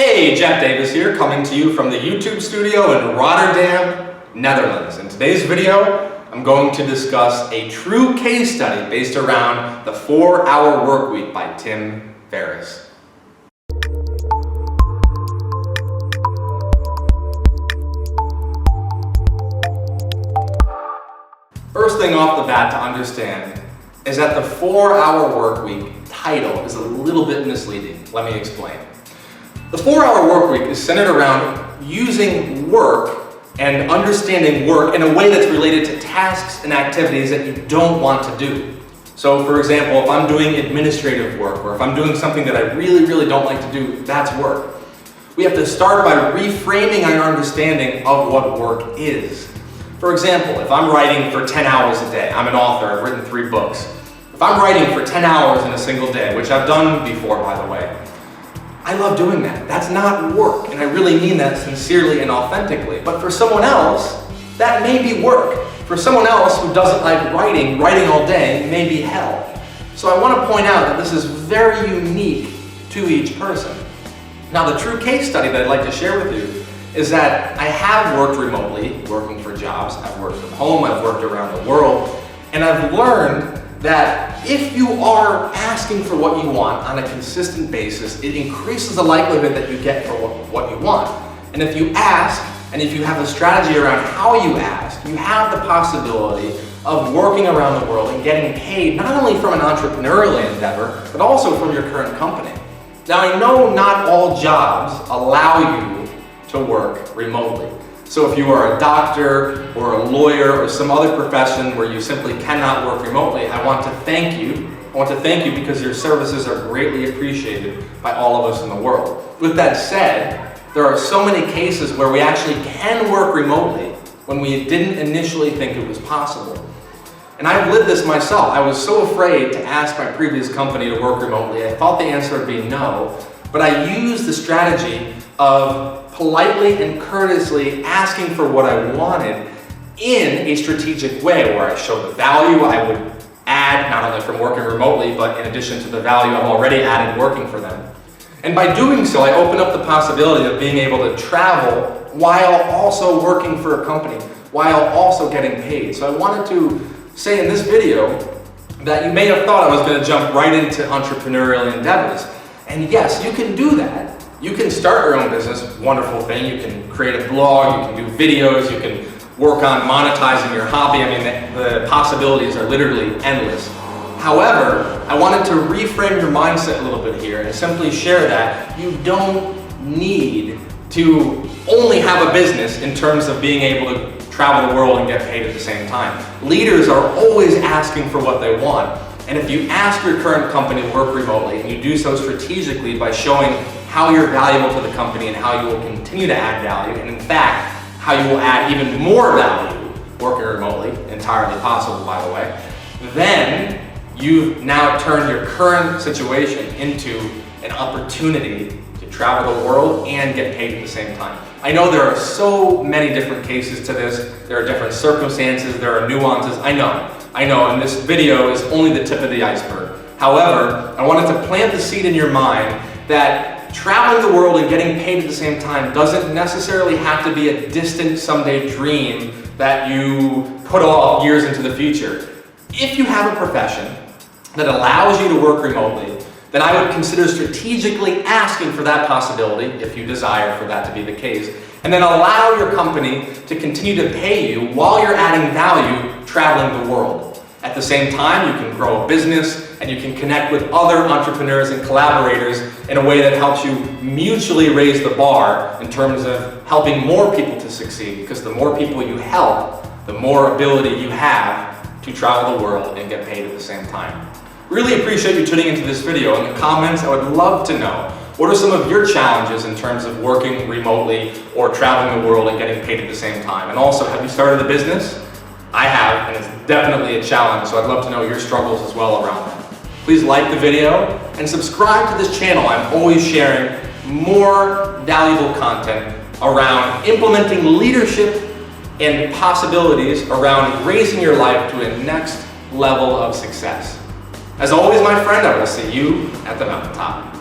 Hey, Jeff Davis here, coming to you from the YouTube studio in Rotterdam, Netherlands. In today's video, I'm going to discuss a true case study based around the 4-Hour Workweek by Tim Ferriss. First thing off the bat to understand is that the 4-Hour Workweek title is a little bit misleading. Let me explain. The 4-Hour Workweek is centered around using work and understanding work in a way that's related to tasks and activities that you don't want to do. So for example, if I'm doing administrative work or if I'm doing something that I really don't like to do, that's work. We have to start by reframing our understanding of what work is. For example, if I'm writing for 10 hours a day, I'm an author, I've written 3 books. If I'm writing for 10 hours in a single day, which I've done before, by the way, I love doing that. That's not work, and I really mean that sincerely and authentically. But for someone else, that may be work. For someone else who doesn't like writing all day may be hell. So I want to point out that this is very unique to each person. Now, the true case study that I'd like to share with you is that I have worked remotely, working for jobs. I've worked from home, I've worked around the world, and I've learned that if you are asking for what you want on a consistent basis, it increases the likelihood that you get for what you want. And if you ask, and if you have a strategy around how you ask, you have the possibility of working around the world and getting paid not only from an entrepreneurial endeavor, but also from your current company. Now, I know not all jobs allow you to work remotely. So if you are a doctor or a lawyer or some other profession where you simply cannot work remotely, I want to thank you. I want to thank you because your services are greatly appreciated by all of us in the world. With that said, there are so many cases where we actually can work remotely when we didn't initially think it was possible. And I've lived this myself. I was so afraid to ask my previous company to work remotely. I thought the answer would be no, but I used the strategy of politely and courteously asking for what I wanted in a strategic way where I showed the value I would add, not only from working remotely, but in addition to the value I've already added working for them. And by doing so, I opened up the possibility of being able to travel while also working for a company, while also getting paid. So I wanted to say in this video that you may have thought I was going to jump right into entrepreneurial endeavors. And yes, you can do that. You can start your own business, wonderful thing. You can create a blog, you can do videos, you can work on monetizing your hobby. I mean, the possibilities are literally endless. However, I wanted to reframe your mindset a little bit here and simply share that you don't need to only have a business in terms of being able to travel the world and get paid at the same time. Leaders are always asking for what they want. And if you ask your current company to work remotely, and you do so strategically by showing how you're valuable to the company and how you will continue to add value, and in fact, how you will add even more value working remotely, entirely possible by the way, then you've now turned your current situation into an opportunity to travel the world and get paid at the same time. I know there are so many different cases to this, there are different circumstances, there are nuances, I know, and this video is only the tip of the iceberg. However, I wanted to plant the seed in your mind that traveling the world and getting paid at the same time doesn't necessarily have to be a distant someday dream that you put off years into the future. If you have a profession that allows you to work remotely, then I would consider strategically asking for that possibility, if you desire for that to be the case, and then allow your company to continue to pay you while you're adding value traveling the world. At the same time, you can grow a business and you can connect with other entrepreneurs and collaborators in a way that helps you mutually raise the bar in terms of helping more people to succeed, because the more people you help, the more ability you have to travel the world and get paid at the same time. Really appreciate you tuning into this video. In the comments, I would love to know, what are some of your challenges in terms of working remotely or traveling the world and getting paid at the same time? And also, have you started a business? I have, and it's definitely a challenge, so I'd love to know your struggles as well around that. Please like the video and subscribe to this channel. I'm always sharing more valuable content around implementing leadership and possibilities around raising your life to a next level of success. As always, my friend, I will see you at the mountaintop.